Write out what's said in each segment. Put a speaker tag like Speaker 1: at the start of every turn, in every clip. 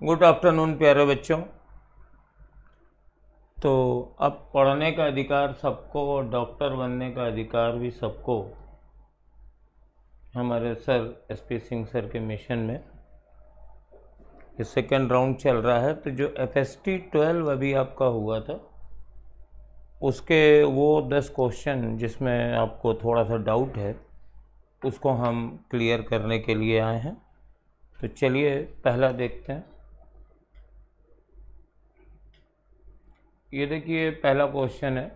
Speaker 1: Good afternoon प्यारे बच्चों। तो अब पढ़ने का अधिकार सबको और डॉक्टर बनने का अधिकार भी सबको हमारे सर SP सिंह सर के मिशन में ये सेकेंड राउंड चल रहा है। तो जो FST 12 अभी आपका हुआ था उसके वो 10 क्वेश्चन जिसमें आपको थोड़ा सा डाउट है उसको हम क्लियर करने के लिए आए हैं। तो चलिए पहला देखते हैं। ये देखिए पहला क्वेश्चन है,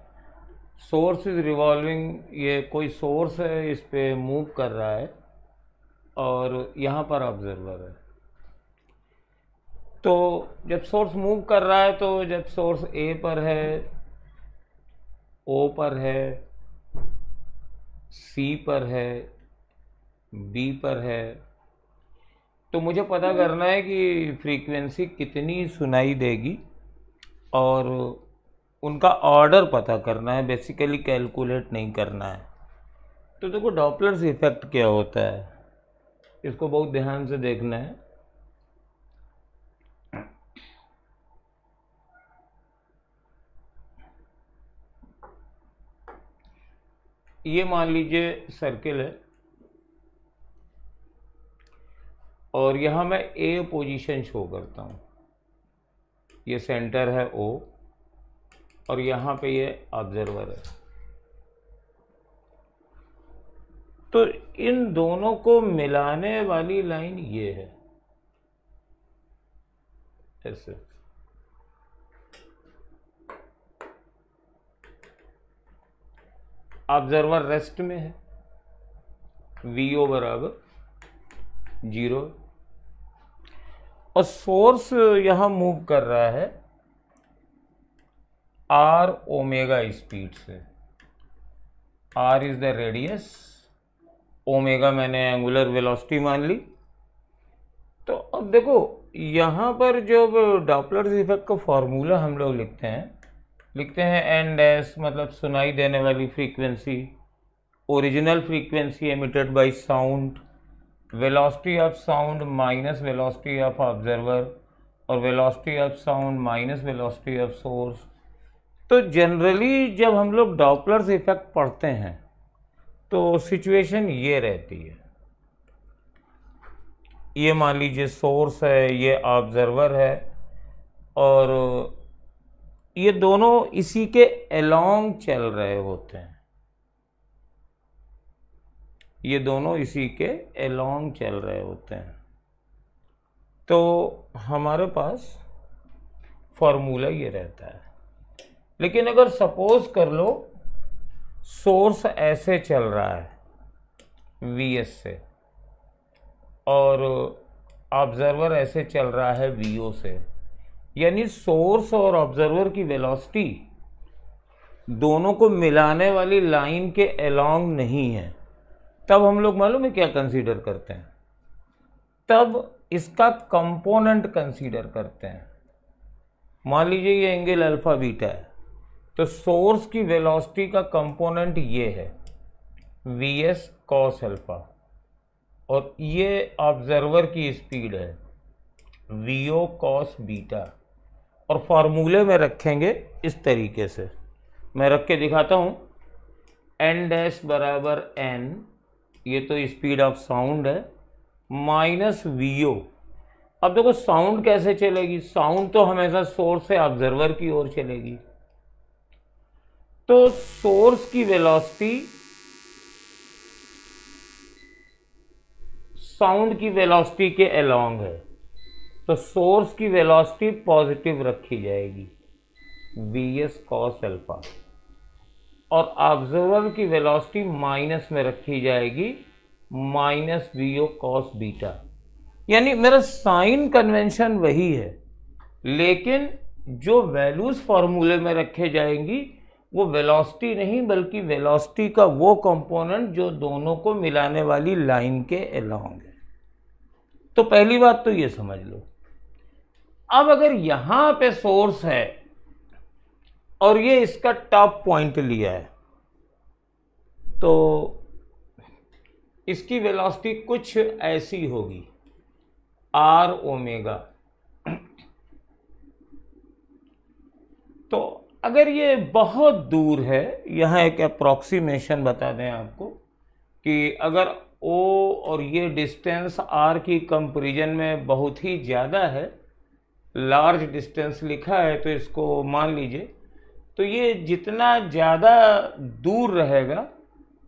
Speaker 1: सोर्स इज रिवॉल्विंग। ये कोई सोर्स है, इस पे मूव कर रहा है और यहाँ पर ऑब्जर्वर है। तो जब सोर्स मूव कर रहा है तो जब सोर्स A पर है, O पर है, C पर है, B पर है, तो मुझे पता करना है कि फ्रीक्वेंसी कितनी सुनाई देगी और उनका ऑर्डर पता करना है, बेसिकली कैलकुलेट नहीं करना है। तो देखो डॉपलर्स इफेक्ट क्या होता है, इसको बहुत ध्यान से देखना है। ये मान लीजिए सर्किल है और यहाँ मैं A पोजीशन शो करता हूँ। ये सेंटर है O और यहाँ पे ये ऑब्जर्वर है। तो इन दोनों को मिलाने वाली लाइन ये है, ऐसे। ऑब्जर्वर रेस्ट में है, VO बराबर 0 और सोर्स यहां मूव कर रहा है R ओमेगा स्पीड से। R is the radius, omega मैंने एंगुलर वेलोसिटी मान ली। तो अब देखो यहाँ पर जब डॉपलर्स इफेक्ट का फॉर्मूला हम लोग लिखते हैं एन डैश, मतलब सुनाई देने वाली frequency, original frequency emitted by sound, velocity of sound minus velocity of observer और velocity of sound minus velocity of source. तो जनरली जब हम लोग डॉपलर्स इफेक्ट पढ़ते हैं तो सिचुएशन ये रहती है, ये मान लीजिए सोर्स है, ये ऑब्जर्वर है और ये दोनों इसी के अलोंग चल रहे होते हैं। ये दोनों इसी के अलोंग चल रहे होते हैं। तो हमारे पास फॉर्मूला ये रहता है। लेकिन अगर सपोज कर लो सोर्स ऐसे चल रहा है VS से और ऑब्जर्वर ऐसे चल रहा है VO से, यानी सोर्स और ऑब्जर्वर की वेलोसिटी दोनों को मिलाने वाली लाइन के अलोंग नहीं है, तब हम लोग मालूम है क्या कंसीडर करते हैं? तब इसका कंपोनेंट कंसीडर करते हैं। मान लीजिए ये एंगल अल्फा बीटा है, तो सोर्स की वेलोसिटी का कंपोनेंट ये है VS cos अल्फा और ये ऑब्जर्वर की स्पीड है VO cos बीटा। और फॉर्मूले में रखेंगे इस तरीके से, मैं रख के दिखाता हूँ। N डैश बराबर N, ये तो स्पीड ऑफ साउंड है, माइनस VO। अब देखो साउंड कैसे चलेगी, साउंड तो हमेशा सोर्स से ऑब्जर्वर की ओर चलेगी। तो सोर्स की वेलोसिटी साउंड की वेलोसिटी के अलोंग है, तो सोर्स की वेलोसिटी पॉजिटिव रखी जाएगी VS cos अल्फा और ऑब्जर्वर की वेलोसिटी माइनस में रखी जाएगी माइनस VO cos बीटा। यानी मेरा साइन कन्वेंशन वही है, लेकिन जो वैल्यूज फॉर्मूले में रखे जाएंगी वो वेलोसिटी नहीं बल्कि वेलोसिटी का वो कंपोनेंट जो दोनों को मिलाने वाली लाइन के अलोंग है। तो पहली बात तो ये समझ लो। अब अगर यहां पे सोर्स है और ये इसका टॉप पॉइंट लिया है तो इसकी वेलोसिटी कुछ ऐसी होगी R ओमेगा तो अगर ये बहुत दूर है, यहाँ एक अप्रॉक्सीमेशन बता दें आपको कि अगर O और ये डिस्टेंस R की कंपैरिजन में बहुत ही ज़्यादा है, लार्ज डिस्टेंस लिखा है तो इसको मान लीजिए, तो ये जितना ज़्यादा दूर रहेगा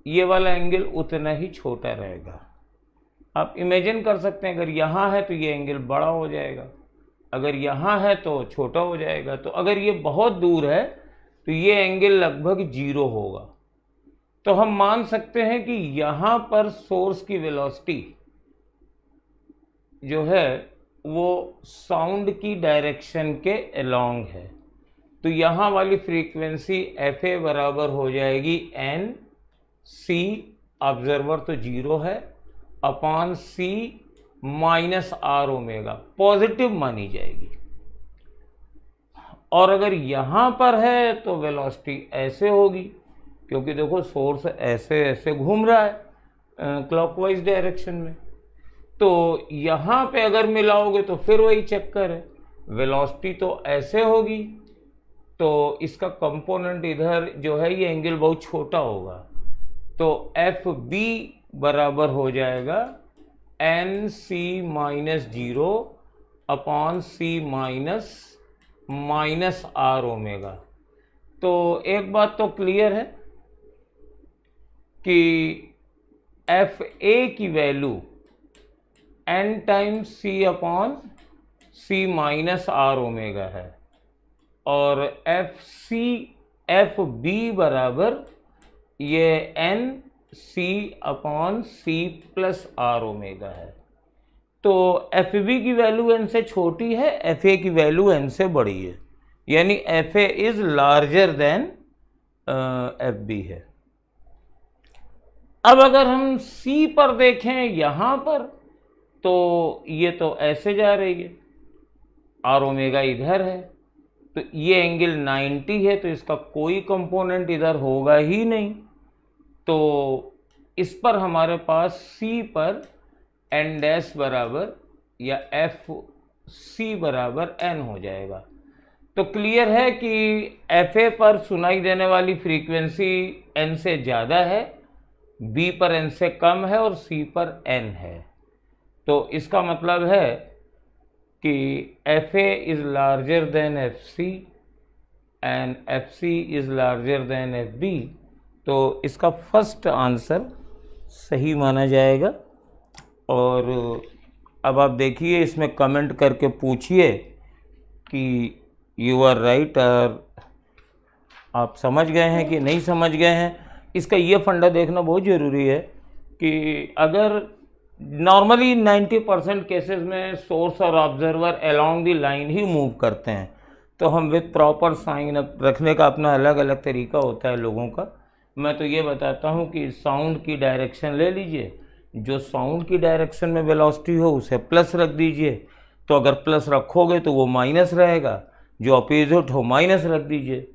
Speaker 1: ये वाला एंगल उतना ही छोटा रहेगा। आप इमेजिन कर सकते हैं, अगर यहाँ है तो ये एंगल बड़ा हो जाएगा, अगर यहाँ है तो छोटा हो जाएगा। तो अगर ये बहुत दूर है तो ये एंगल लगभग 0 होगा। तो हम मान सकते हैं कि यहाँ पर सोर्स की वेलोसिटी जो है वो साउंड की डायरेक्शन के अलोंग है। तो यहाँ वाली फ्रीक्वेंसी FA बराबर हो जाएगी n C, ऑब्जर्वर तो 0 है, upon C minus R omega, positive मानी जाएगी। और अगर यहाँ पर है तो वेलोसिटी ऐसे होगी, क्योंकि देखो सोर्स ऐसे ऐसे घूम रहा है क्लॉकवाइज डायरेक्शन में। तो यहाँ पे अगर मिलाओगे तो फिर वही चक्कर है, वेलोसिटी तो ऐसे होगी, तो इसका कंपोनेंट इधर जो है ये एंगल बहुत छोटा होगा। तो FB बराबर हो जाएगा NC minus 0 upon C minus R omega. तो एक बात तो क्लियर है कि FA की value n times C upon C minus R omega है, और FB बराबर ये n C upon C plus R omega है। तो FB की वैल्यू n से छोटी है, FA की वैल्यू n से बड़ी है, यानी FA is larger than FB है। अब अगर हम C पर देखें यहाँ पर, तो ये तो ऐसे जा रही है, R ओमेगा इधर है, तो ये एंगल 90 है, तो इसका कोई कंपोनेंट इधर होगा ही नहीं। तो इस पर हमारे पास C पर n डैश बराबर या FC बराबर n हो जाएगा। तो क्लियर है कि FA पर सुनाई देने वाली फ्रीक्वेंसी n से ज़्यादा है, B पर n से कम है और C पर n है। तो इसका मतलब है कि FA is larger than FC and FC is larger than FB। तो इसका फर्स्ट आंसर सही माना जाएगा। और अब आप देखिए, इसमें कमेंट करके पूछिए कि यू आर राइट, और आप समझ गए हैं कि नहीं समझ गए हैं। इसका ये फंडा देखना बहुत ज़रूरी है कि अगर नॉर्मली 90% केसेस में सोर्स और observer along the line he move करते हैं, तो हम विद प्रॉपर साइन रखने का अपना अलग अलग तरीका होता है लोगों का। मैं तो ये बताता हूँ कि साउंड की डायरेक्शन ले लीजिए, जो साउंड की डायरेक्शन में वेलोसिटी हो उसे प्लस रख दीजिए, तो अगर प्लस रखोगे तो वो माइनस रहेगा, जो अपोजिट हो माइनस रख दीजिए।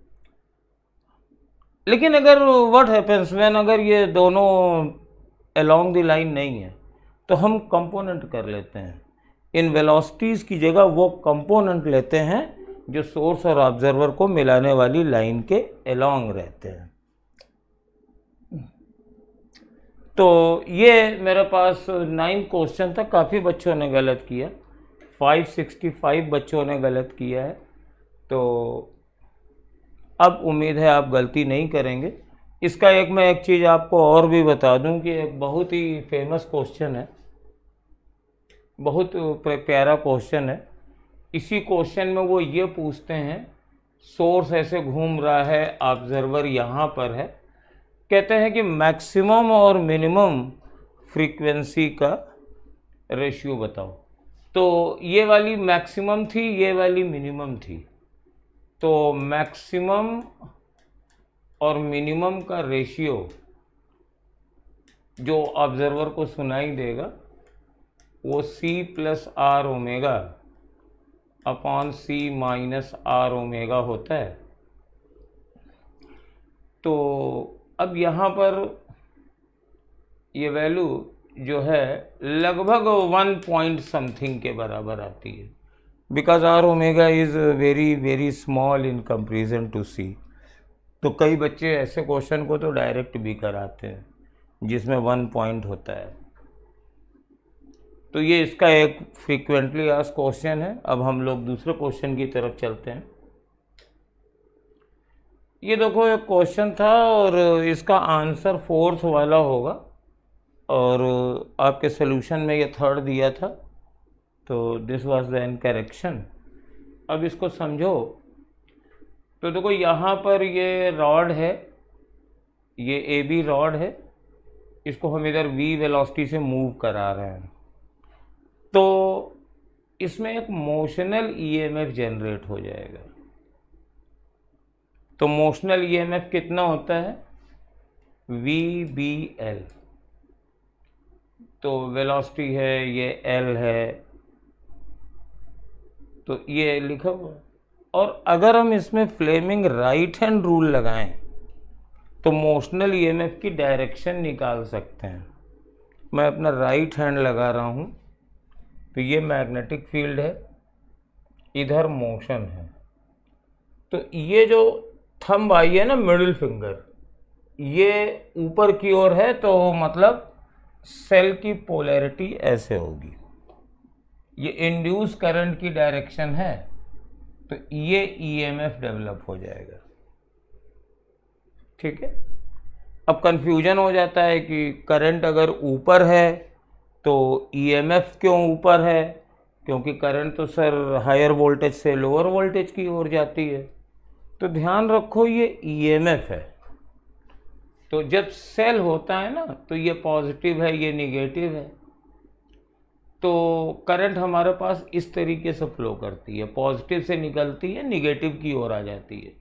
Speaker 1: लेकिन अगर व्हाट हैपेंस व्हेन अगर ये दोनों अलोंग द लाइन नहीं है, तो हम कंपोनेंट कर लेते हैं। इन वेलोसिटीज़ की जगह वो कंपोनेंट लेते हैं जो सोर्स और ऑब्जर्वर को मिलाने वाली लाइन के अलोंग रहते हैं। तो ये मेरे पास 9 क्वेश्चन था, काफ़ी बच्चों ने गलत किया, 565 बच्चों ने गलत किया है। तो अब उम्मीद है आप गलती नहीं करेंगे। इसका मैं एक चीज़ आपको और भी बता दूं कि एक बहुत ही फेमस क्वेश्चन है, बहुत प्यारा क्वेश्चन है। इसी क्वेश्चन में वो ये पूछते हैं, सोर्स ऐसे घूम रहा है, ऑब्जर्वर यहाँ पर है, कहते हैं कि मैक्सिमम और मिनिमम फ्रीक्वेंसी का रेशियो बताओ। तो ये वाली मैक्सिमम थी, ये वाली मिनिमम थी। तो मैक्सिमम और मिनिमम का रेशियो जो ऑब्जर्वर को सुनाई देगा वो C plus R omega upon C minus R omega होता है। तो अब यहाँ पर ये वैल्यू जो है लगभग 1 पॉइंट समथिंग के बराबर आती है। Because R omega is very very small in comparison to C. तो कई बच्चे ऐसे क्वेश्चन को तो डायरेक्ट भी कराते हैं जिसमें 1 पॉइंट होता है। तो ये इसका एक फ्रीक्वेंटली आस्क्ड क्वेश्चन है। अब हम लोग दूसरे क्वेश्चन की तरफ चलते हैं। ये देखो एक क्वेश्चन था और इसका आंसर 4th वाला होगा और आपके सोल्यूशन में ये 3rd दिया था, तो दिस वाज द इनकरेक्शन। अब इसको समझो। तो देखो यहाँ पर ये रॉड है, ये ए बी रॉड है, इसको हम इधर v वेलोसिटी से मूव करा रहे हैं। तो इसमें एक मोशनल ईएमएफ जनरेट हो जाएगा। तो मोशनल ईएमएफ कितना होता है? VBL। तो वेलोसिटी है, ये L है, तो ये लिखा हुआ है। और अगर हम इसमें फ्लेमिंग राइट हैंड रूल लगाएं तो मोशनल ईएमएफ की डायरेक्शन निकाल सकते हैं। मैं अपना राइट हैंड लगा रहा हूँ, तो ये मैग्नेटिक फील्ड है, इधर मोशन है। तो ये जो थंब आई है ना, मिडिल फिंगर, ये ऊपर की ओर है, तो मतलब सेल की पोलैरिटी ऐसे होगी। ये इंड्यूस करंट की डायरेक्शन है, तो ये ईएमएफ डेवलप हो जाएगा। ठीक है। अब कंफ्यूजन हो जाता है कि करंट अगर ऊपर है तो ईएमएफ क्यों ऊपर है? क्योंकि करंट तो सर हायर वोल्टेज से लोअर वोल्टेज की ओर जाती है। तो ध्यान रखो ये ईएमएफ है। तो जब सेल होता है ना, तो ये पॉजिटिव है, ये निगेटिव है। तो करंट हमारे पास इस तरीके से फ्लो करती है, पॉजिटिव से निकलती है, निगेटिव की ओर आ जाती है।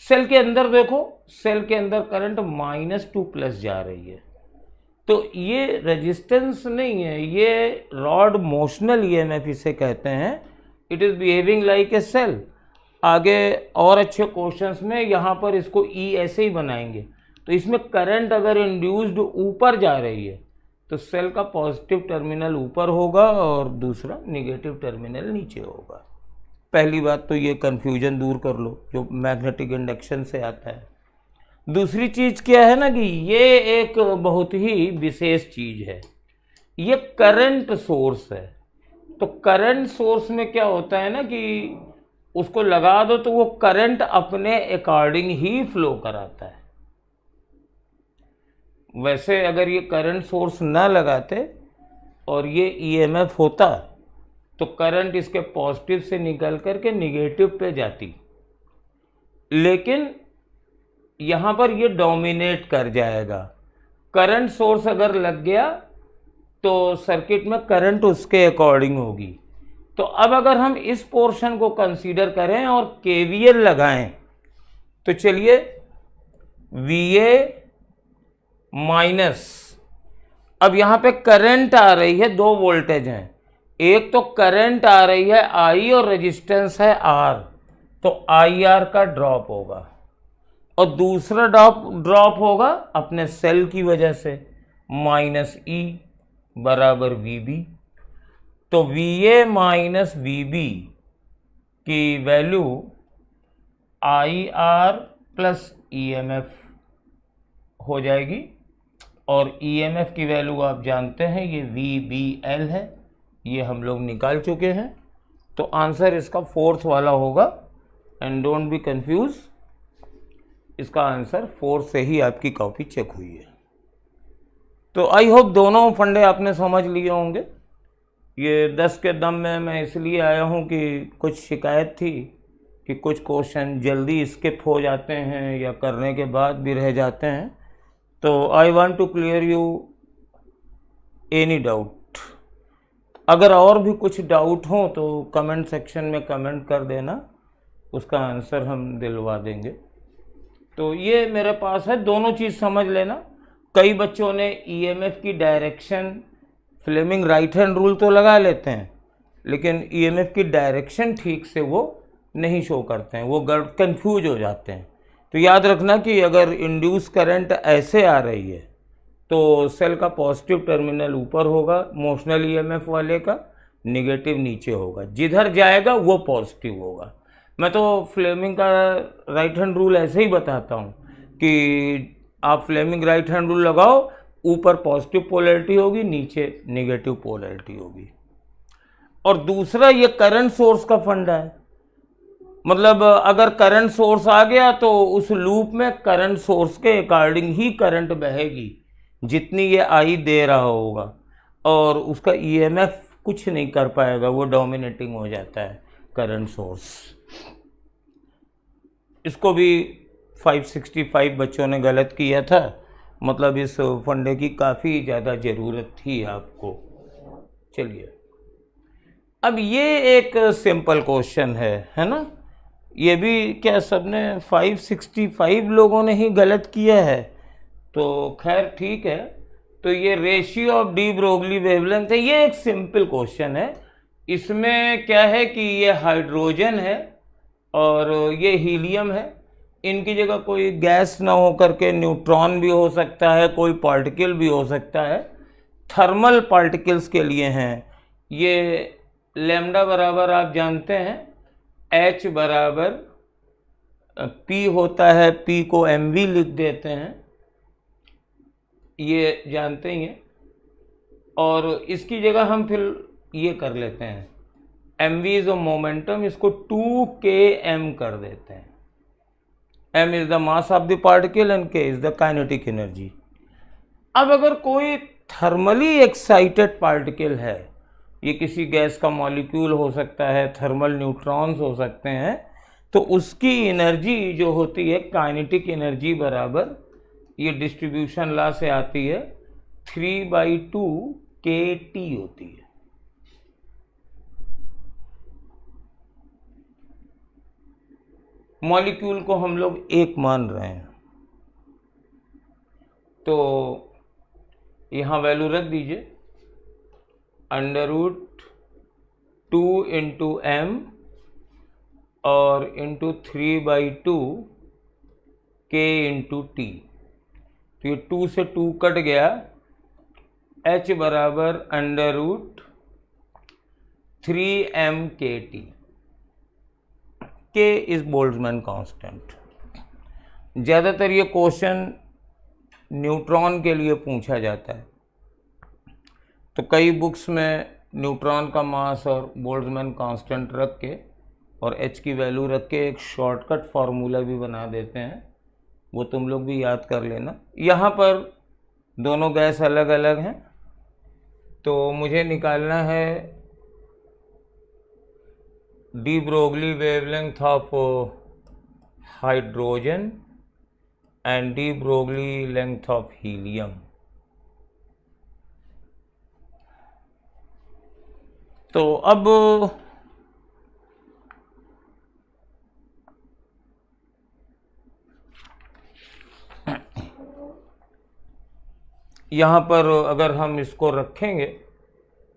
Speaker 1: सेल के अंदर देखो, सेल के अंदर करंट -2 जा रही है। तो ये रेजिस्टेंस नहीं है, ये रॉड मोशनल ईएमएफ इसे कहते हैं। It is behaving like a cell. आगे और अच्छे क्वेश्चंस में यहाँ पर इसको ई ऐसे ही बनाएंगे। तो इसमें करंट अगर इंड्यूस्ड ऊपर जा रही है तो सेल का पॉजिटिव टर्मिनल ऊपर होगा और दूसरा निगेटिव टर्मिनल नीचे होगा। पहली बात तो ये कन्फ्यूजन दूर कर लो जो मैग्नेटिक इंडक्शन से आता है। दूसरी चीज़ क्या है ना कि ये एक बहुत ही विशेष चीज़ है, ये करंट सोर्स है। तो करंट सोर्स में क्या होता है ना कि उसको लगा दो तो वो करंट अपने अकॉर्डिंग ही फ्लो कराता है। वैसे अगर ये करंट सोर्स ना लगाते और ये ईएमएफ होता तो करंट इसके पॉजिटिव से निकल करके निगेटिव पे जाती, लेकिन यहाँ पर ये डोमिनेट कर जाएगा। करंट सोर्स अगर लग गया तो सर्किट में करंट उसके अकॉर्डिंग होगी। तो अब अगर हम इस पोर्शन को कंसीडर करें और केवीएल लगाएं तो चलिए VA माइनस, अब यहाँ पे करंट आ रही है, 2 वोल्टेज हैं। एक तो करंट आ रही है I और रेजिस्टेंस है R, तो IR का ड्रॉप होगा और दूसरा ड्रॉप होगा अपने सेल की वजह से -E बराबर VB। तो VA माइनस VB की वैल्यू IR प्लस EMF हो जाएगी और EMF की वैल्यू आप जानते हैं ये VBL है, ये हम लोग निकाल चुके हैं। तो आंसर इसका 4th वाला होगा एंड डोंट बी कंफ्यूज, इसका आंसर 4 से ही आपकी कॉपी चेक हुई है। तो आई होप दोनों फंडे आपने समझ लिए होंगे। ये 10 के दम में मैं इसलिए आया हूँ कि कुछ शिकायत थी कि कुछ क्वेश्चन जल्दी स्किप हो जाते हैं या करने के बाद भी रह जाते हैं। तो I want to clear you any doubt. अगर और भी कुछ डाउट हो तो कमेंट सेक्शन में कमेंट कर देना, उसका आंसर हम दिलवा देंगे। तो ये मेरे पास है, दोनों चीज़ समझ लेना। कई बच्चों ने ईएमएफ की direction, Fleming right hand rule तो लगा लेते हैं लेकिन ईएमएफ की डायरेक्शन ठीक से वो नहीं शो करते हैं, वो कंफ्यूज हो जाते हैं। तो याद रखना कि अगर इंड्यूस करंट ऐसे आ रही है तो सेल का पॉजिटिव टर्मिनल ऊपर होगा मोशनल ईएमएफ वाले का, निगेटिव नीचे होगा, जिधर जाएगा वो पॉजिटिव होगा। मैं तो फ्लेमिंग का राइट हैंड रूल ऐसे ही बताता हूँ कि आप फ्लेमिंग राइट हैंड रूल लगाओ, ऊपर पॉजिटिव पोलैरिटी होगी, नीचे नेगेटिव पोलैरिटी होगी। और दूसरा ये करंट सोर्स का फंडा है, मतलब अगर करंट सोर्स आ गया तो उस लूप में करंट सोर्स के अकॉर्डिंग ही करंट बहेगी जितनी ये आई दे रहा होगा, और उसका ईएमएफ कुछ नहीं कर पाएगा, वो डोमिनेटिंग हो जाता है करंट सोर्स। इसको भी 565 बच्चों ने गलत किया था, मतलब इस फंडे की काफ़ी ज़्यादा ज़रूरत थी आपको। चलिए, अब ये एक सिंपल क्वेश्चन है ना, ये भी क्या सबने 565 लोगों ने ही गलत किया है, तो खैर ठीक है। तो ये ratio of de Broglie wavelength है, ये एक सिंपल क्वेश्चन है। इसमें क्या है कि ये हाइड्रोजन है और ये हीलियम है, इनकी जगह कोई गैस ना हो करके न्यूट्रॉन भी हो सकता है, कोई पार्टिकल भी हो सकता है। थर्मल पार्टिकल्स के लिए हैं ये। लैम्डा बराबर आप जानते हैं H बराबर P होता है, P को mv लिख देते हैं, ये जानते ही हैं। और इसकी जगह हम फिर ये कर लेते हैं, mv इज अ मोमेंटम, इसको 2km कर देते हैं। m is the mass of the particle and k is the kinetic energy. अब अगर कोई थर्मली एक्साइटेड पार्टिकल है, ये किसी गैस का मॉलिक्यूल हो सकता है, थर्मल न्यूट्रॉन्स हो सकते हैं, तो उसकी एनर्जी जो होती है काइनेटिक एनर्जी बराबर, ये डिस्ट्रीब्यूशन लॉ से आती है, 3/2 kT होती है। मॉलिक्यूल को हम लोग एक मान रहे हैं, तो यहाँ वैल्यू रख दीजिए, √2 इंटू m और इंटू 3/2 k इंटू टी। तो ये 2 से 2 कट गया, h बराबर √3m/kT। k is Boltzmann constant. ज़्यादातर ये क्वेश्चन न्यूट्रॉन के लिए पूछा जाता है, तो कई बुक्स में न्यूट्रॉन का मास और बोल्ट्जमैन कांस्टेंट रख के और h की वैल्यू रख के एक शॉर्टकट फार्मूला भी बना देते हैं, वो तुम लोग भी याद कर लेना। यहाँ पर दोनों गैस अलग अलग हैं, तो मुझे निकालना है de Broglie wavelength of hydrogen and de Broglie length of helium. तो अब यहाँ पर अगर हम इसको रखेंगे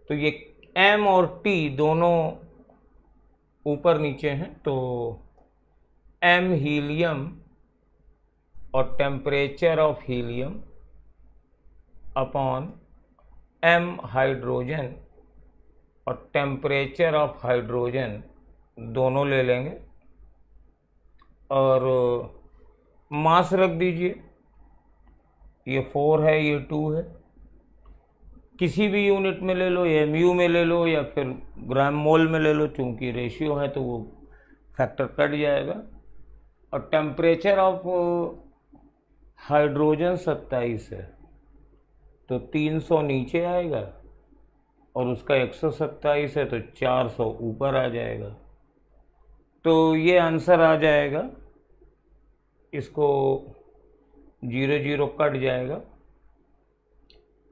Speaker 1: तो ये m और t दोनों ऊपर नीचे हैं, तो m हीलियम और temperature of helium upon m hydrogen और टेम्परेचर ऑफ हाइड्रोजन दोनों ले लेंगे, और मास रख दीजिए, ये 4 है, ये 2 है, किसी भी यूनिट में ले लो, mu में ले लो या फिर ग्राम मोल में ले लो, चूंकि रेशियो है तो वो फैक्टर कट जाएगा। और टेम्परेचर ऑफ हाइड्रोजन 27 है, तो 300 नीचे आएगा, और उसका 127 है तो 400 ऊपर आ जाएगा। तो ये आंसर आ जाएगा, इसको 0 0 कट जाएगा,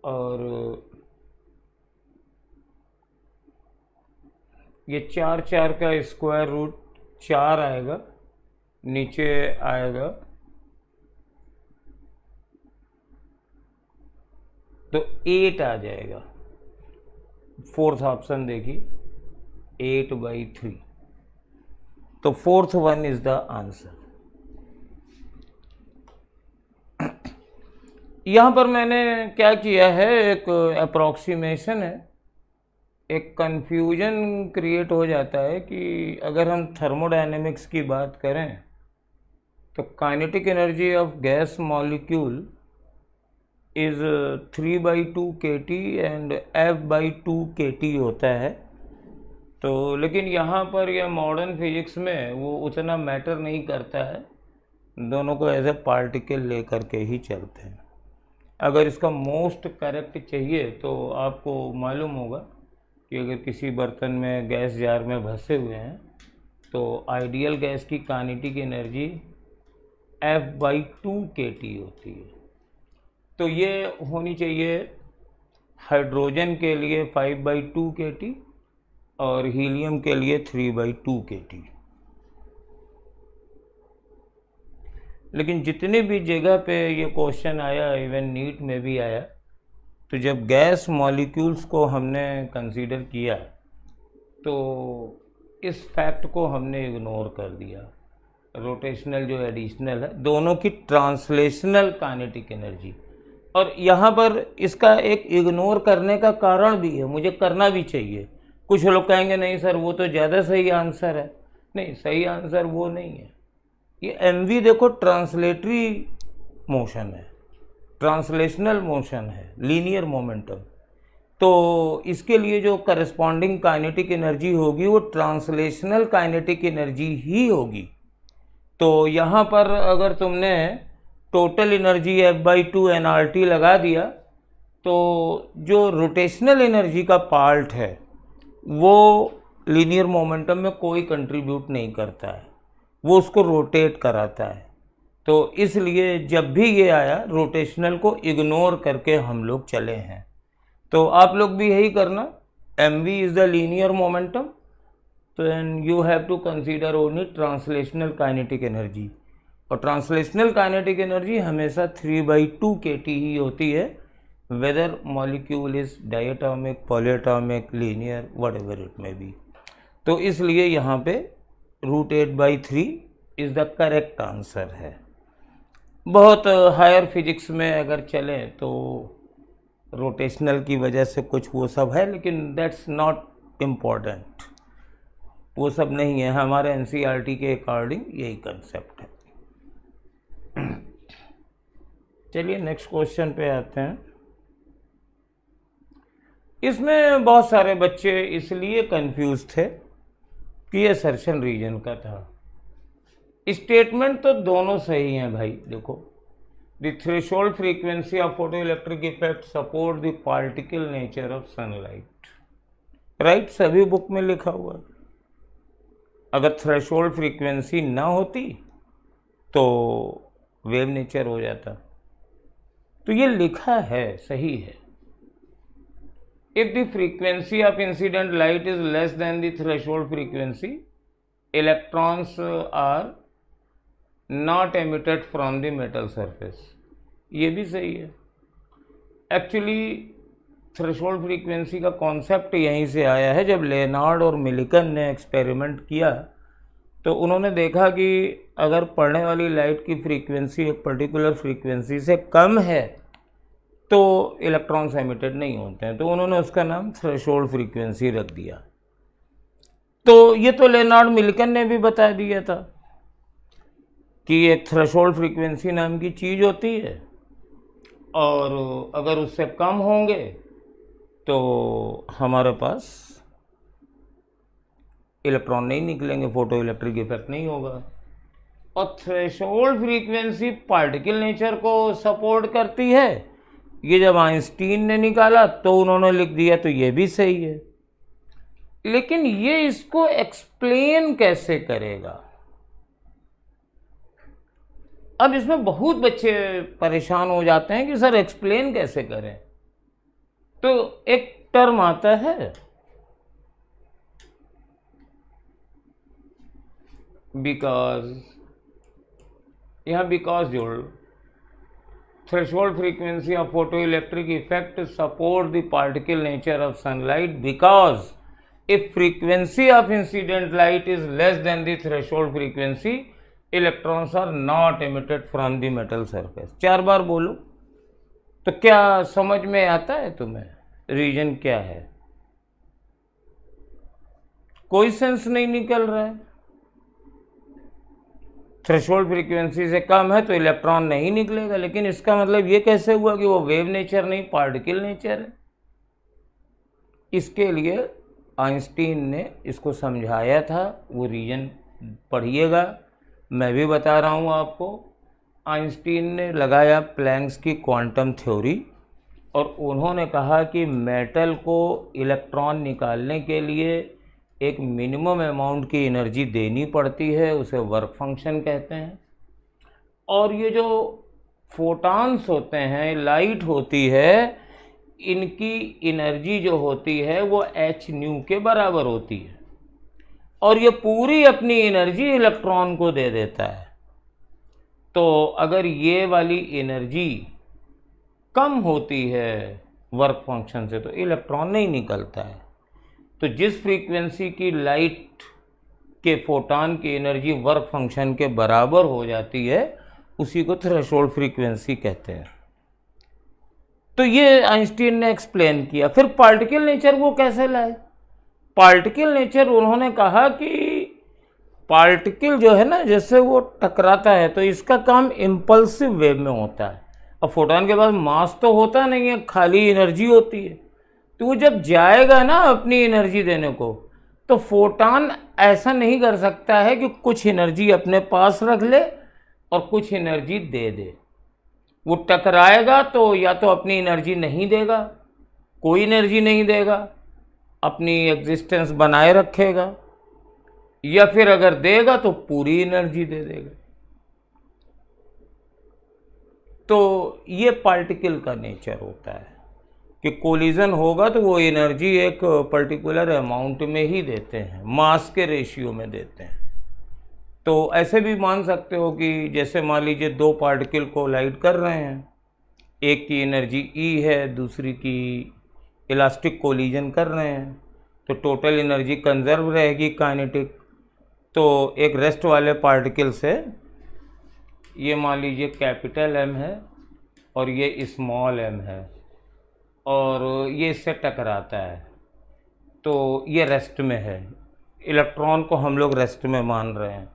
Speaker 1: और ये 4 4 का स्क्वायर रूट 4 आएगा, नीचे आएगा, तो 8 आ जाएगा। फोर्थ ऑप्शन देखिए, 8/3, तो fourth one is the answer. यहाँ पर मैंने क्या किया है, एक अप्रोक्सीमेशन है एक कंफ्यूजन क्रिएट हो जाता है कि अगर हम थर्मोडायनेमिक्स की बात करें तो kinetic energy of gas molecule is 3/2 kT and F/2 kT होता है। तो लेकिन यहाँ पर या मॉडर्न फिजिक्स में वो उतना मैटर नहीं करता है, दोनों को एज ए पार्टिकल ले करके ही चलते हैं। अगर इसका मोस्ट करेक्ट चाहिए तो आपको मालूम होगा कि अगर किसी बर्तन में गैस जार में भसे हुए हैं तो आइडियल गैस की काइनेटिक एनर्जी F/2 kT होती है। तो ये होनी चाहिए हाइड्रोजन के लिए 5/2 kT और हीलियम के लिए 3/2 kT। लेकिन जितने भी जगह पे ये क्वेश्चन आया, इवन नीट में भी आया, तो जब गैस मॉलिक्यूल्स को हमने कंसीडर किया तो इस फैक्ट को हमने इग्नोर कर दिया। रोटेशनल जो एडिशनल है, दोनों की ट्रांसलेशनल काइनेटिक एनर्जी। और यहाँ पर इसका एक इग्नोर करने का कारण भी है, मुझे करना भी चाहिए। कुछ लोग कहेंगे नहीं सर वो तो ज़्यादा सही आंसर है। नहीं, सही आंसर वो नहीं है। ये एमवी देखो ट्रांसलेटरी मोशन है, ट्रांसलेशनल मोशन है, लीनियर मोमेंटम। तो इसके लिए जो करस्पॉन्डिंग काइनेटिक एनर्जी होगी वो ट्रांसलेशनल काइनेटिक एनर्जी ही होगी। तो यहाँ पर अगर तुमने टोटल एनर्जी F/2 nRT लगा दिया तो जो रोटेशनल एनर्जी का पार्ट है वो लीनियर मोमेंटम में कोई कंट्रीब्यूट नहीं करता है, वो उसको रोटेट कराता है। तो इसलिए जब भी ये आया रोटेशनल को इग्नोर करके हम लोग चले हैं। तो आप लोग भी यही करना, mv is the linear momentum, तो and you have to consider only translational kinetic energy. और ट्रांसलेशनल काइनेटिक एनर्जी हमेशा 3/2 kT ही होती है, whether molecule is diatomic, polyatomic, linear, whatever it may be. तो इसलिए यहाँ पे √8/3 इज़ द करेक्ट आंसर है। बहुत हायर फिजिक्स में अगर चलें तो रोटेशनल की वजह से कुछ वो सब है, लेकिन दैट्स नॉट इम्पॉर्टेंट, वो सब नहीं है। हमारे एनसीईआरटी के अकॉर्डिंग यही कंसेप्ट है। चलिए नेक्स्ट क्वेश्चन पे आते हैं। इसमें बहुत सारे बच्चे इसलिए कंफ्यूज थे कि ये सर्शन रीजन का था। स्टेटमेंट तो दोनों सही हैं भाई। देखो, the threshold frequency of photo electric effect support the particle nature of sunlight, right, सभी बुक में लिखा हुआ है। अगर थ्रेशोल्ड फ्रीक्वेंसी ना होती तो वेव नेचर हो जाता। तो ये लिखा है, सही है। If the frequency of incident light is less than the threshold frequency, electrons are not emitted from the metal surface. ये भी सही है। एक्चुअली थ्रेशोल्ड फ्रीक्वेंसी का कॉन्सेप्ट यहीं से आया है। जब लेनार्ड और मिलिकन ने एक्सपेरिमेंट किया तो उन्होंने देखा कि अगर पड़ने वाली लाइट की फ्रीक्वेंसी एक पर्टिकुलर फ्रीक्वेंसी से कम है तो इलेक्ट्रॉन्स एमिटेड नहीं होते हैं, तो उन्होंने उसका नाम थ्रेशोल्ड फ्रीक्वेंसी रख दिया। तो ये तो लेनार्ड मिलिकन ने भी बता दिया था कि एक थ्रेशोल्ड फ्रीक्वेंसी नाम की चीज़ होती है और अगर उससे कम होंगे तो हमारे पास इलेक्ट्रॉन नहीं निकलेंगे, फोटो इलेक्ट्रिक इफेक्ट नहीं होगा। और थ्रेशोल्ड फ्रीक्वेंसी पार्टिकल नेचर को सपोर्ट करती है, ये जब आइंस्टीन ने निकाला तो उन्होंने लिख दिया, तो ये भी सही है। लेकिन ये इसको एक्सप्लेन कैसे करेगा? अब इसमें बहुत बच्चे परेशान हो जाते हैं कि सर एक्सप्लेन कैसे करें। तो एक टर्म आता है बिकॉज, यहां बिकॉज जोड़, threshold frequency of photoelectric effect support the particle nature of sunlight because if frequency of incident light is less than the threshold frequency, electrons are not emitted from the metal surface। 4 बार बोलो तो क्या समझ में आता है तुम्हें reason क्या है? कोई सेंस नहीं निकल रहा है। थ्रेशोल्ड फ्रीक्वेंसी से कम है तो इलेक्ट्रॉन नहीं निकलेगा, लेकिन इसका मतलब ये कैसे हुआ कि वो वेव नेचर नहीं पार्टिकल नेचर है। इसके लिए आइंस्टीन ने इसको समझाया था, वो रीजन पढ़िएगा, मैं भी बता रहा हूँ आपको। आइंस्टीन ने लगाया प्लैंक्स की क्वांटम थ्योरी और उन्होंने कहा कि मेटल को इलेक्ट्रॉन निकालने के लिए एक मिनिमम अमाउंट की एनर्जी देनी पड़ती है, उसे वर्क फंक्शन कहते हैं। और ये जो फोटॉन्स होते हैं, लाइट होती है, इनकी एनर्जी जो होती है वो h न्यू के बराबर होती है और ये पूरी अपनी एनर्जी इलेक्ट्रॉन को दे देता है। तो अगर ये वाली एनर्जी कम होती है वर्क फंक्शन से तो इलेक्ट्रॉन नहीं निकलता है। तो जिस फ्रीक्वेंसी की लाइट के फोटॉन की एनर्जी वर्क फंक्शन के बराबर हो जाती है उसी को थ्रेशोल्ड फ्रीक्वेंसी कहते हैं। तो ये आइंस्टीन ने एक्सप्लेन किया। फिर पार्टिकल नेचर वो कैसे लाए? पार्टिकल नेचर उन्होंने कहा कि पार्टिकल जो है ना, जैसे वो टकराता है तो इसका काम इम्पल्सिव वेव में होता है। अब फोटॉन के पास मास तो होता नहीं है, खाली एनर्जी होती है। तो वो जब जाएगा ना अपनी एनर्जी देने को, तो फोटॉन ऐसा नहीं कर सकता है कि कुछ एनर्जी अपने पास रख ले और कुछ एनर्जी दे दे। वो टकराएगा तो या तो अपनी एनर्जी नहीं देगा, कोई एनर्जी नहीं देगा, अपनी एग्जिस्टेंस बनाए रखेगा, या फिर अगर देगा तो पूरी एनर्जी दे देगा। तो ये पार्टिकल का नेचर होता है कि कोलिजन होगा तो वो एनर्जी एक पर्टिकुलर अमाउंट में ही देते हैं, मास के रेशियो में देते हैं। तो ऐसे भी मान सकते हो कि जैसे मान लीजिए दो पार्टिकल कोलाइड कर रहे हैं, एक की एनर्जी E है, दूसरी की इलास्टिक कोलिजन कर रहे हैं, तो टोटल एनर्जी कंजर्व रहेगी काइनेटिक। तो एक रेस्ट वाले पार्टिकल से, ये मान लीजिए कैपिटल M है और ये स्मॉल m है और ये इससे टकराता है, तो ये रेस्ट में है। इलेक्ट्रॉन को हम लोग रेस्ट में मान रहे हैं।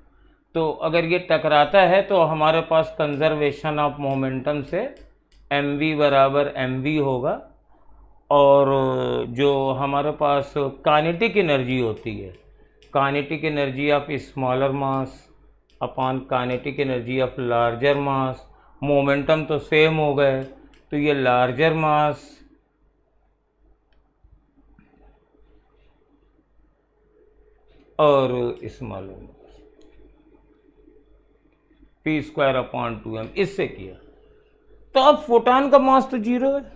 Speaker 1: तो अगर ये टकराता है तो हमारे पास कंजर्वेशन ऑफ मोमेंटम से mv बराबर mv होगा, और जो हमारे पास काइनेटिक एनर्जी होती है, kinetic energy of smaller mass upon kinetic energy of larger mass, momentum तो सेम हो गए, तो ये लार्जर मास और स्मॉलर मास p² अपॉन 2m, इससे किया। तो अब फोटॉन का मास तो 0 है,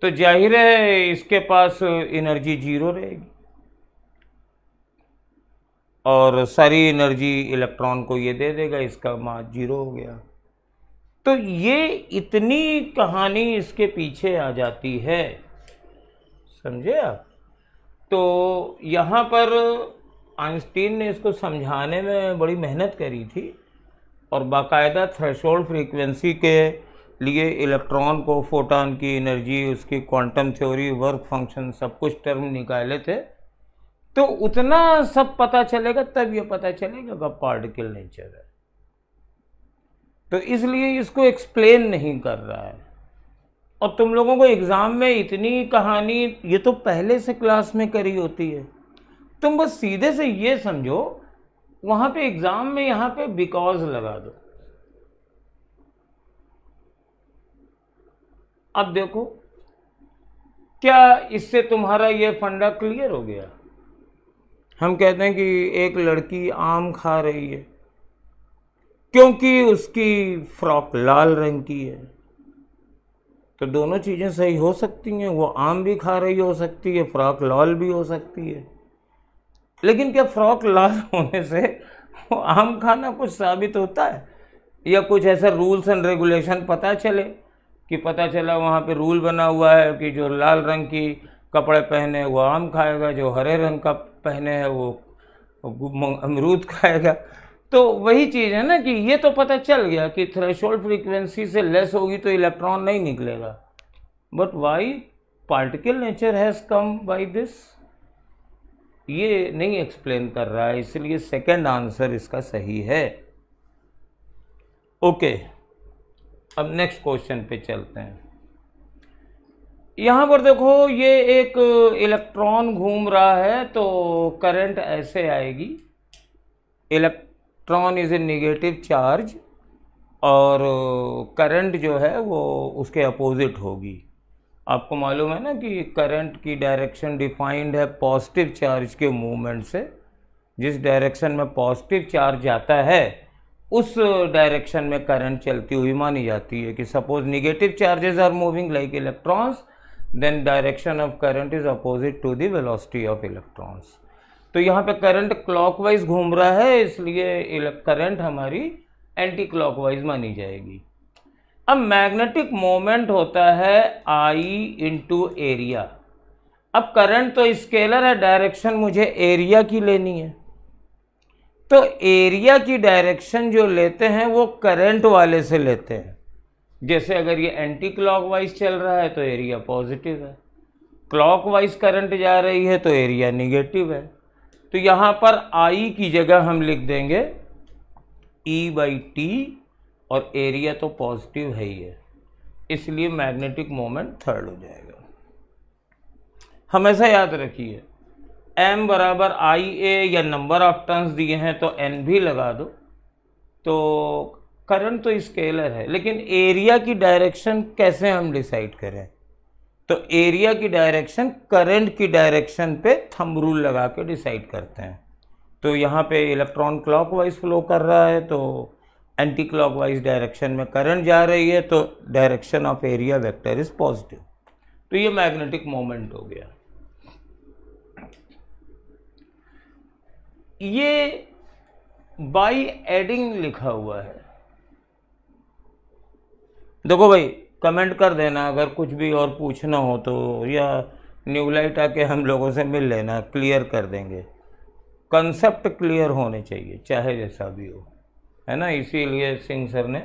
Speaker 1: तो जाहिर है इसके पास एनर्जी 0 रहेगी और सारी एनर्जी इलेक्ट्रॉन को ये दे देगा, इसका मास 0 हो गया। तो ये इतनी कहानी इसके पीछे आ जाती है, समझे आप। तो यहाँ पर आइंस्टीन ने इसको समझाने में बड़ी मेहनत करी थी और बाकायदा थ्रेशोल्ड फ्रीक्वेंसी के लिए इलेक्ट्रॉन को, फोटॉन की एनर्जी, उसकी क्वांटम थ्योरी, वर्क फंक्शन, सब कुछ टर्म निकाले थे। तो उतना सब पता चलेगा तब ये पता चलेगा कि पार्टिकल नेचर है। तो इसलिए इसको एक्सप्लेन नहीं कर रहा है। और तुम लोगों को एग्ज़ाम में इतनी कहानी ये तो पहले से क्लास में करी होती है, तुम बस सीधे से ये समझो, वहाँ पे एग्ज़ाम में यहाँ पे बिकॉज लगा दो। अब देखो क्या इससे तुम्हारा ये फंडा क्लियर हो गया। हम कहते हैं कि एक लड़की आम खा रही है क्योंकि उसकी फ्रॉक लाल रंग की है, तो दोनों चीज़ें सही हो सकती हैं। वो आम भी खा रही हो सकती है, फ्रॉक लाल भी हो सकती है। लेकिन क्या फ्रॉक लाल होने से वो आम खाना कुछ साबित होता है, या कुछ ऐसा रूल्स एंड रेगुलेशन पता चले कि पता चला वहाँ पे रूल बना हुआ है कि जो लाल रंग की कपड़े पहने वो आम खाएगा, जो हरे रंग का पहने है वो अमरूद खाएगा। तो वही चीज़ है ना कि ये तो पता चल गया कि थ्रेशोल्ड फ्रीक्वेंसी से लेस होगी तो इलेक्ट्रॉन नहीं निकलेगा, but why particle nature has come by this, ये नहीं एक्सप्लेन कर रहा है, इसलिए सेकंड आंसर इसका सही है। ओके, अब नेक्स्ट क्वेश्चन पे चलते हैं। यहाँ पर देखो ये एक इलेक्ट्रॉन घूम रहा है, तो करंट ऐसे आएगी, electron is a negative charge और करंट जो है वो उसके अपोजिट होगी। आपको मालूम है ना कि करंट की डायरेक्शन डिफाइंड है पॉजिटिव चार्ज के मूवमेंट से। जिस डायरेक्शन में पॉजिटिव चार्ज जाता है उस डायरेक्शन में करंट चलती हुई मानी जाती है। कि suppose negative charges are moving like electrons, then direction of current is opposite to the velocity of electrons. तो यहाँ पे करंट क्लॉकवाइज घूम रहा है, इसलिए करंट हमारी एंटी क्लॉकवाइज मानी जाएगी। अब मैग्नेटिक मोमेंट होता है I इंटू एरिया। अब करंट तो स्केलर है, डायरेक्शन मुझे एरिया की लेनी है, तो एरिया की डायरेक्शन जो लेते हैं वो करंट वाले से लेते हैं। जैसे अगर ये एंटी क्लॉकवाइज चल रहा है तो एरिया पॉजिटिव है, क्लॉकवाइज करंट जा रही है तो एरिया निगेटिव है। तो यहाँ पर I की जगह हम लिख देंगे E/T, और एरिया तो पॉजिटिव है ही है, इसलिए मैग्नेटिक मोमेंट थर्ड हो जाएगा। हमेशा याद रखिए m बराबर IA, या नंबर ऑफ टर्न्स दिए हैं तो n भी लगा दो। तो करंट तो स्केलर है, लेकिन एरिया की डायरेक्शन कैसे हम डिसाइड करें? तो एरिया की डायरेक्शन करंट की डायरेक्शन पे थंब रूल लगा के डिसाइड करते हैं। तो यहाँ पे इलेक्ट्रॉन क्लॉकवाइज फ्लो कर रहा है, तो एंटी क्लॉकवाइज डायरेक्शन में करंट जा रही है, तो direction of area vector is positive. तो ये मैग्नेटिक मोमेंट हो गया। ये बाई एडिंग लिखा हुआ है। देखो भाई, कमेंट कर देना अगर कुछ भी और पूछना हो तो, या न्यूलाइट आके हम लोगों से मिल लेना, क्लियर कर देंगे। कंसेप्ट क्लियर होने चाहिए चाहे जैसा भी हो, है ना। इसीलिए सिंह सर ने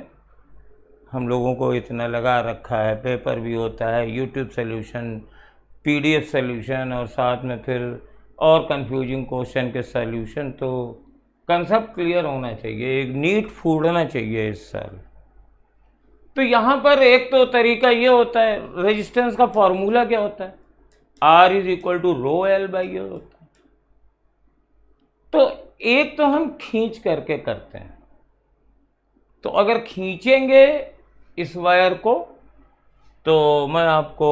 Speaker 1: हम लोगों को इतना लगा रखा है। पेपर भी होता है, यूट्यूब सोल्यूशन, PDF सोल्यूशन, और साथ में फिर और कंफ्यूजिंग क्वेश्चन के सोल्यूशन। तो कंसेप्ट क्लियर होना चाहिए, एक नीट फूडना चाहिए इस साल। तो यहाँ पर एक तो तरीका ये होता है, रेजिस्टेंस का फॉर्मूला क्या होता है? R is equal to ρL/A होता है। तो एक तो हम खींच करके करते हैं। तो अगर खींचेंगे इस वायर को, तो मैं आपको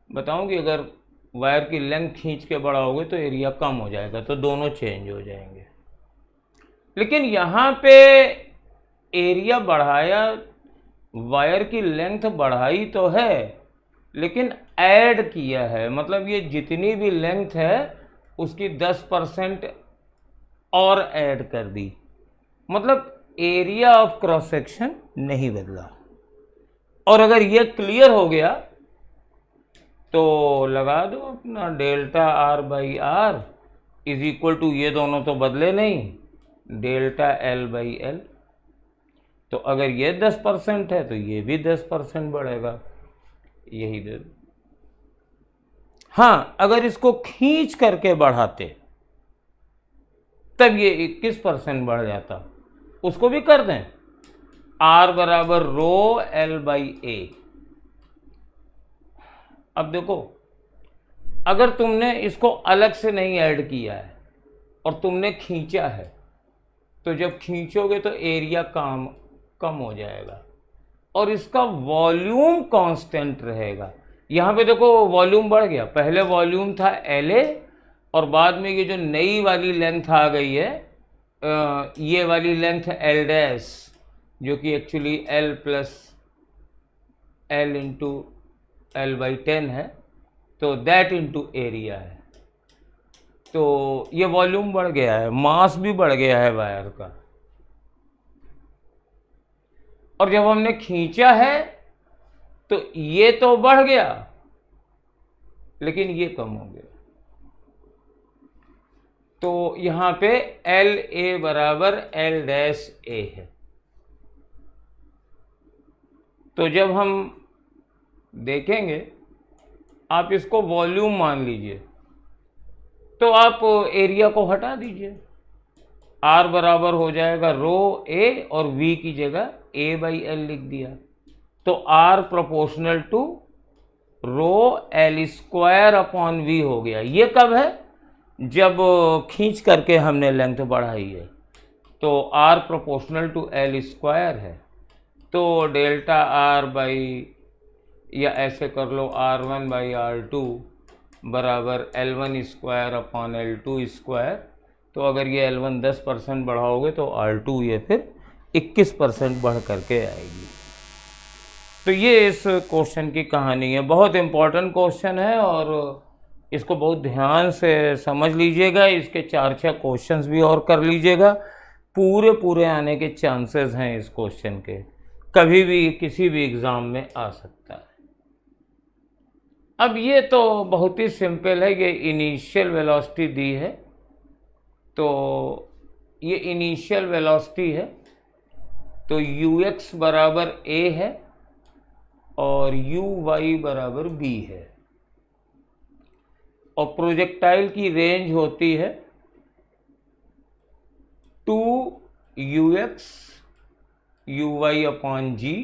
Speaker 1: बताऊं कि अगर वायर की लेंथ खींच के बढ़ाओगे तो एरिया कम हो जाएगा, तो दोनों चेंज हो जाएंगे। लेकिन यहाँ पे एरिया बढ़ाया, वायर की लेंथ बढ़ाई तो है, लेकिन ऐड किया है, मतलब ये जितनी भी लेंथ है उसकी 10% और ऐड कर दी, मतलब एरिया ऑफ क्रॉस सेक्शन नहीं बदला। और अगर ये क्लियर हो गया तो लगा दो अपना delta R/R is equal to, ये दोनों तो बदले नहीं, डेल्टा L/L। तो अगर ये 10% है तो ये भी 10% बढ़ेगा, यही दे दो। हाँ, अगर इसको खींच करके बढ़ाते तब ये 21% बढ़ जाता, उसको भी कर दें। R बराबर ρL/A। अब देखो, अगर तुमने इसको अलग से नहीं ऐड किया है और तुमने खींचा है, तो जब खींचोगे तो एरिया कम हो जाएगा और इसका वॉल्यूम कांस्टेंट रहेगा। यहाँ पे देखो वॉल्यूम बढ़ गया, पहले वॉल्यूम था LA और बाद में ये जो नई वाली लेंथ आ गई है, ये वाली लेंथ L' जो कि actually L plus L into L/10 है, तो दैट इंटू एरिया है। तो ये वॉल्यूम बढ़ गया है, मास भी बढ़ गया है वायर का। और जब हमने खींचा है तो ये तो बढ़ गया लेकिन ये कम हो गया। तो यहां पे LA बराबर L' है। तो जब हम देखेंगे आप इसको वॉल्यूम मान लीजिए, तो आप एरिया को हटा दीजिए, R बराबर हो जाएगा रो ए और V की जगह A/L लिख दिया, तो R proportional to rho L square upon V हो गया। ये कब है? जब खींच करके हमने लेंथ बढ़ाई है, तो R proportional to L square है, तो डेल्टा R बाई, या ऐसे कर लो R1 बाई R2 बराबर L1 square upon L2 square. तो अगर ये L1 10% बढ़ाओगे तो R2 ये फिर 21% बढ़ करके आएगी। तो ये इस क्वेश्चन की कहानी है। बहुत इम्पोर्टेंट क्वेश्चन है और इसको बहुत ध्यान से समझ लीजिएगा। इसके 4-6 क्वेश्चंस भी और कर लीजिएगा, पूरे आने के चांसेस हैं इस क्वेश्चन के, कभी भी किसी भी एग्ज़ाम में आ सकता है। अब ये तो बहुत ही सिंपल है, ये इनिशियल वेलोसिटी दी है, तो ये इनिशियल वेलोसिटी है, तो ux बराबर a है और uy बराबर b है, और प्रोजेक्टाइल की रेंज होती है 2ux uy अपॉन g,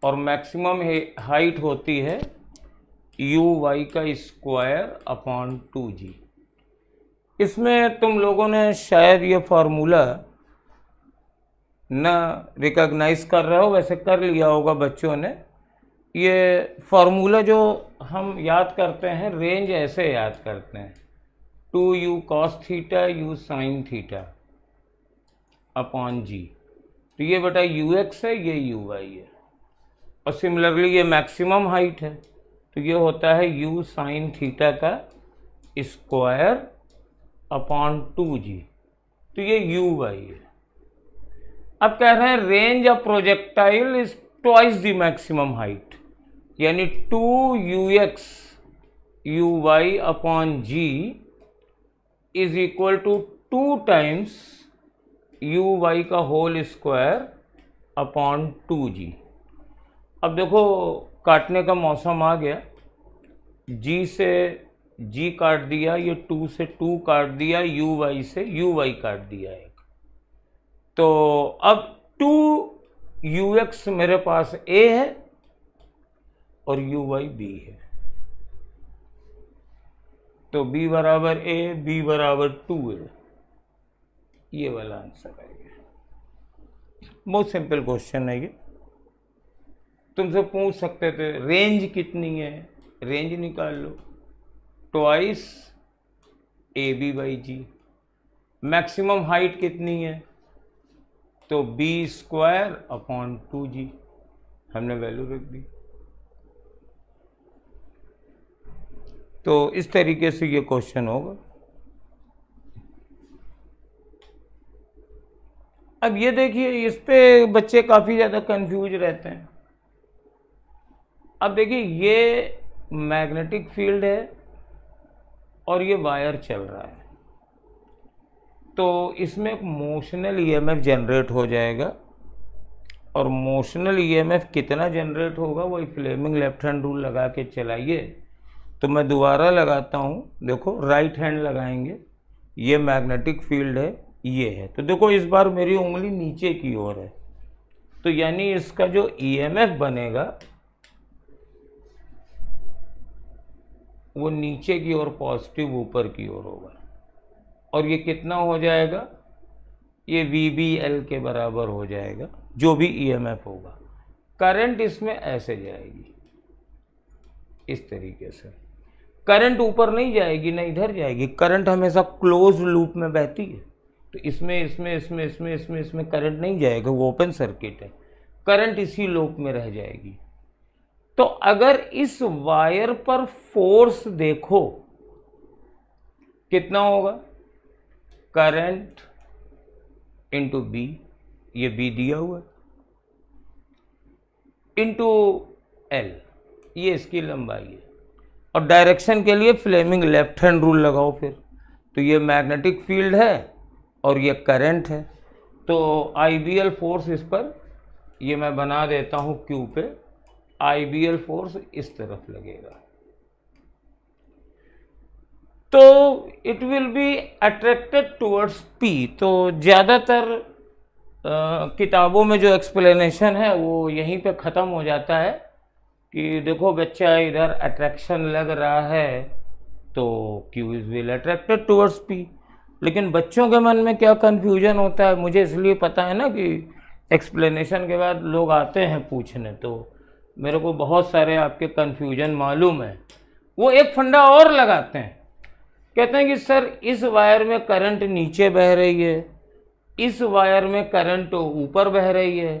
Speaker 1: और मैक्सिमम हाइट होती है uy का स्क्वायर अपॉन 2g। इसमें तुम लोगों ने शायद ये फार्मूला ना रिकॉग्नाइज कर रहे हो, वैसे कर लिया होगा बच्चों ने। ये फार्मूला जो हम याद करते हैं, रेंज ऐसे याद करते हैं, 2u cos theta u sin theta upon g। तो ये बेटा ux है, ये uy है, और सिमिलरली ये मैक्सिमम हाइट है, तो ये होता है u sin थीटा का स्क्वायर अपॉन 2g, तो ये uy है। अब कह रहे हैं range of projectile is twice the maximum height, यानी 2ux uy upon g is equal to 2 times uy का होल स्क्वायर अपॉन 2g। अब देखो काटने का मौसम आ गया, g से g काट दिया, ये 2 से 2 काट दिया, uy से uy काट दिया एक, तो अब 2ux मेरे पास a है और uy b है, तो b बराबर a, b बराबर 2 है, ये वाला आंसर है। बहुत सिंपल क्वेश्चन है ये। तुमसे पूछ सकते थे रेंज कितनी है, रेंज निकाल लो, twice A B by G. Maximum height कितनी है, तो बी स्क्वायर अपॉन 2g, हमने वैल्यू रख दी। तो इस तरीके से ये क्वेश्चन होगा। अब ये देखिए, इस पे बच्चे काफ़ी ज़्यादा कंफ्यूज रहते हैं। अब देखिए, ये मैग्नेटिक फील्ड है और ये वायर चल रहा है, तो इसमें एक मोशनल ईएमएफ जनरेट हो जाएगा, और मोशनल ईएमएफ कितना जनरेट होगा वही फ्लेमिंग लेफ्ट हैंड रूल लगा के चलाइए। तो मैं दोबारा लगाता हूँ, देखो राइट हैंड लगाएंगे, ये मैग्नेटिक फील्ड है, ये है, तो देखो इस बार मेरी उंगली नीचे की ओर है, तो यानी इसका जो ईएमएफ बनेगा वो नीचे की ओर पॉजिटिव ऊपर की ओर होगा, और ये कितना हो जाएगा, ये VBL के बराबर हो जाएगा, जो भी ईएमएफ होगा। करंट इसमें ऐसे जाएगी, इस तरीके से। करंट ऊपर नहीं जाएगी ना इधर जाएगी, करंट हमेशा क्लोज लूप में बहती है, तो इसमें करंट नहीं जाएगा, वो ओपन सर्किट है, करंट इसी लूप में रह जाएगी। तो अगर इस वायर पर फोर्स देखो कितना होगा, करंट इंटू बी, ये बी दिया हुआ है, इंटू एल, ये इसकी लंबाई है, और डायरेक्शन के लिए फ्लेमिंग लेफ्ट हैंड रूल लगाओ फिर। तो ये मैग्नेटिक फील्ड है और ये करंट है, तो आईबीएल फोर्स इस पर, ये मैं बना देता हूँ क्यू पे, आईबीएल फोर्स इस तरफ लगेगा, तो it will be attracted towards P. तो ज़्यादातर किताबों में जो एक्सप्लेनेशन है वो यहीं पे ख़त्म हो जाता है कि देखो बच्चा इधर अट्रैक्शन लग रहा है तो Q is will attracted towards P. लेकिन बच्चों के मन में क्या कन्फ्यूजन होता है, मुझे इसलिए पता है ना कि एक्सप्लेनेशन के बाद लोग आते हैं पूछने, तो मेरे को बहुत सारे आपके कन्फ्यूजन मालूम है। वो एक फंडा और लगाते हैं, कहते हैं कि सर इस वायर में करंट नीचे बह रही है, इस वायर में करंट ऊपर बह रही है,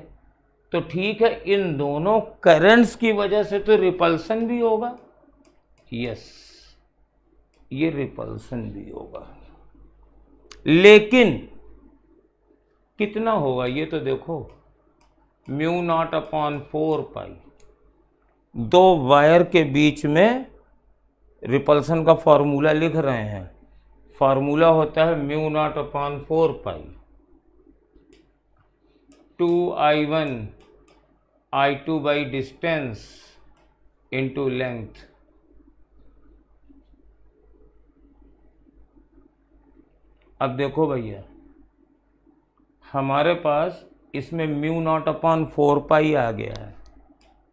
Speaker 1: तो ठीक है इन दोनों करंट्स की वजह से तो रिपल्सन भी होगा। यस, ये रिपल्सन भी होगा, लेकिन कितना होगा ये तो देखो, म्यू नॉट अपॉन 4 पाई। दो वायर के बीच में रिपल्सन का फॉर्मूला लिख रहे हैं, फॉर्मूला होता है mu naught upon 4 pi 2I1 I2 by distance into length. अब देखो भैया, हमारे पास इसमें म्यू नॉट अपॉन 4 पाई आ गया है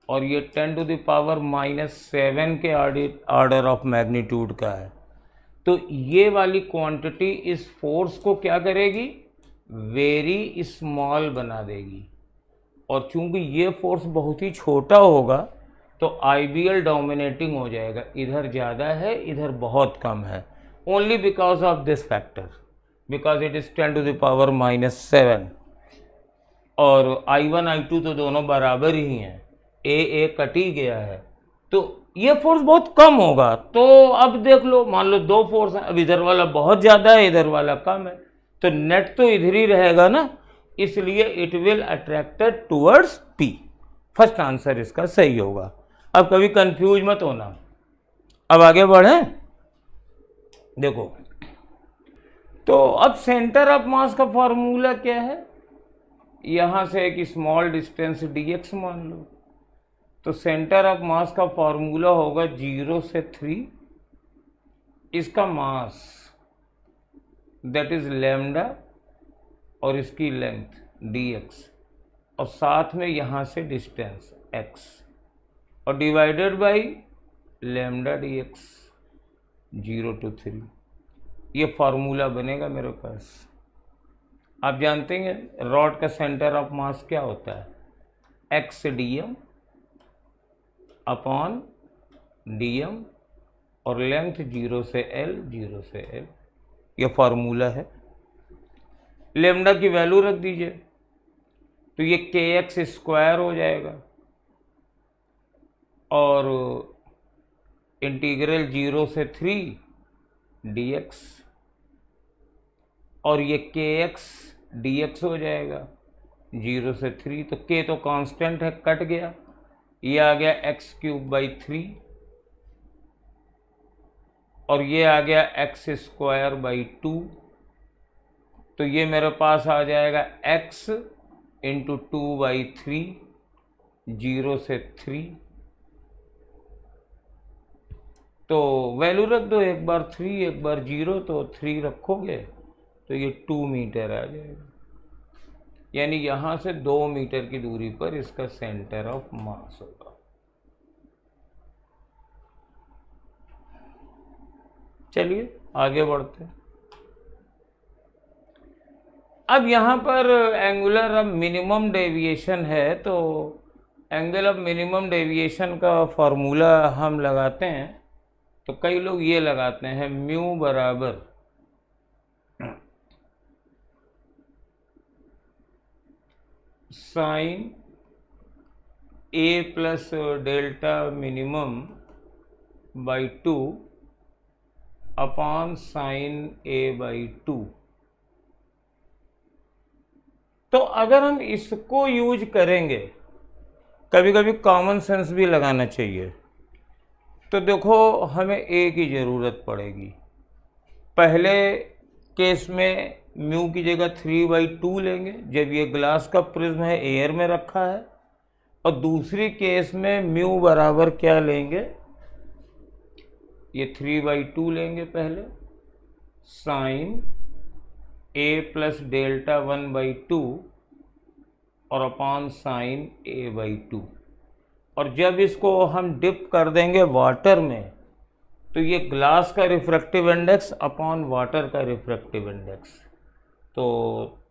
Speaker 1: और ये 10 टू द पावर -7 के ऑर्डर ऑफ मैग्नीट्यूड का है। तो ये वाली क्वांटिटी इस फोर्स को क्या करेगी, वेरी स्मॉल बना देगी। और चूंकि ये फोर्स बहुत ही छोटा होगा तो आईबीएल डोमिनेटिंग हो जाएगा, इधर ज़्यादा है इधर बहुत कम है, only because of this factor, because it is 10 to the power -7। और I1 I2 तो दोनों बराबर ही हैं, ए कट ही गया है, तो ये फोर्स बहुत कम होगा। तो अब देख लो, मान लो दो फोर्स हैं, अब इधर वाला बहुत ज़्यादा है इधर वाला कम है, तो नेट तो इधर ही रहेगा ना, इसलिए it will attracted towards P. First answer इसका सही होगा। अब कभी कंफ्यूज मत होना। अब आगे बढ़े, देखो तो अब सेंटर ऑफ मास का फॉर्मूला क्या है, यहां से एक स्मॉल डिस्टेंस dx मान लो, तो सेंटर ऑफ मास का फॉर्मूला होगा 0 से 3, इसका मास दैट इज लैम्डा और इसकी लेंथ dx, और साथ में यहां से डिस्टेंस x, और divided by lambda dx 0 to 3। ये फार्मूला बनेगा मेरे पास। आप जानते हैं रॉड का सेंटर ऑफ मास क्या होता है, एक्स dm अपॉन dm और लेंथ 0 से L 0 से L, ये फार्मूला है। लेमडा की वैल्यू रख दीजिए तो ये kx स्क्वायर हो जाएगा, और इंटीग्रल 0 से 3 dx, और ये kx dx हो जाएगा 0 से 3, तो k तो कांस्टेंट है कट गया, ये आ गया x³ 3 और ये आ गया x² 2, तो ये मेरे पास आ जाएगा x इंटू 2/3 0 से 3, तो वैल्यू रख दो, एक बार 3 एक बार 0, तो 3 रखोगे तो ये 2 मीटर आ जाएगा, यानी यहाँ से 2 मीटर की दूरी पर इसका सेंटर ऑफ मास होगा। चलिए आगे बढ़ते हैं। अब यहाँ पर एंगुलर ऑफ मिनिमम डेविएशन है, तो एंगल ऑफ मिनिमम डेविएशन का फॉर्मूला हम लगाते हैं, तो कई लोग ये लगाते हैं म्यू बराबर sine a plus delta minimum by 2 upon sine a/2। तो अगर हम इसको यूज करेंगे, कभी कभी कॉमन सेंस भी लगाना चाहिए, तो देखो हमें a की ज़रूरत पड़ेगी। पहले केस में म्यू की जगह 3/2 लेंगे जब ये ग्लास का प्रिज्म है, एयर में रखा है, और दूसरी केस में म्यू बराबर क्या लेंगे, ये 3/2 लेंगे पहले, साइन a प्लस डेल्टा 1/2 और अपॉन साइन a/2। और जब इसको हम डिप कर देंगे वाटर में तो ये ग्लास का रिफ्रैक्टिव इंडेक्स अपॉन वाटर का रिफ्रैक्टिव इंडेक्स, तो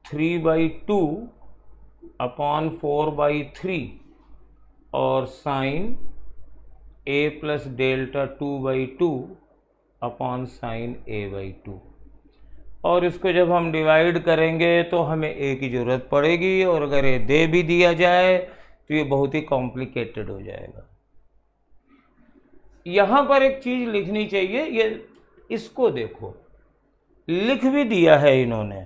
Speaker 1: 3/2 अपॉन 4/3 और sine a plus delta 2/2 upon sine a/2। और इसको जब हम डिवाइड करेंगे तो हमें a की ज़रूरत पड़ेगी, और अगर ये दे भी दिया जाए तो ये बहुत ही कॉम्प्लिकेटेड हो जाएगा। यहाँ पर एक चीज़ लिखनी चाहिए, ये इसको देखो लिख भी दिया है इन्होंने।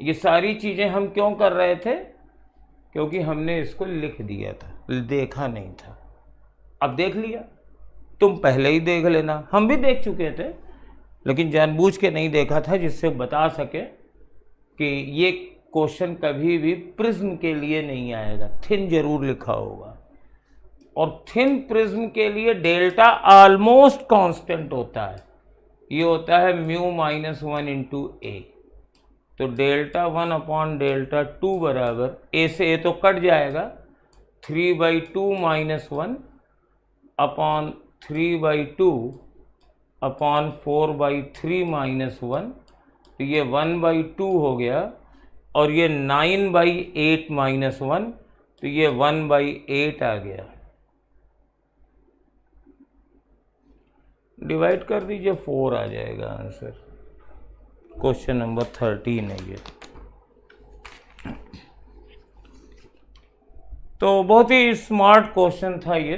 Speaker 1: ये सारी चीज़ें हम क्यों कर रहे थे? क्योंकि हमने इसको लिख दिया था, देखा नहीं था। अब देख लिया, तुम पहले ही देख लेना, हम भी देख चुके थे लेकिन जानबूझ के नहीं देखा था, जिससे बता सके कि ये क्वेश्चन कभी भी प्रिज्म के लिए नहीं आएगा, थिन जरूर लिखा होगा। और थिन प्रिज्म के लिए डेल्टा ऑलमोस्ट कांस्टेंट होता है, ये होता है μ-1 इंटू ए। तो डेल्टा 1 अपॉन डेल्टा 2 बराबर ए से ए तो कट जाएगा, 3/2 - 1 अपॉन 3/2 अपॉन 4/3 - 1, तो ये 1/2 हो गया, और ये 9/8 - 1, तो ये 1/8 आ गया। डिवाइड कर दीजिए, 4 आ जाएगा आंसर। क्वेश्चन नंबर 13 है ये। तो बहुत ही स्मार्ट क्वेश्चन था ये।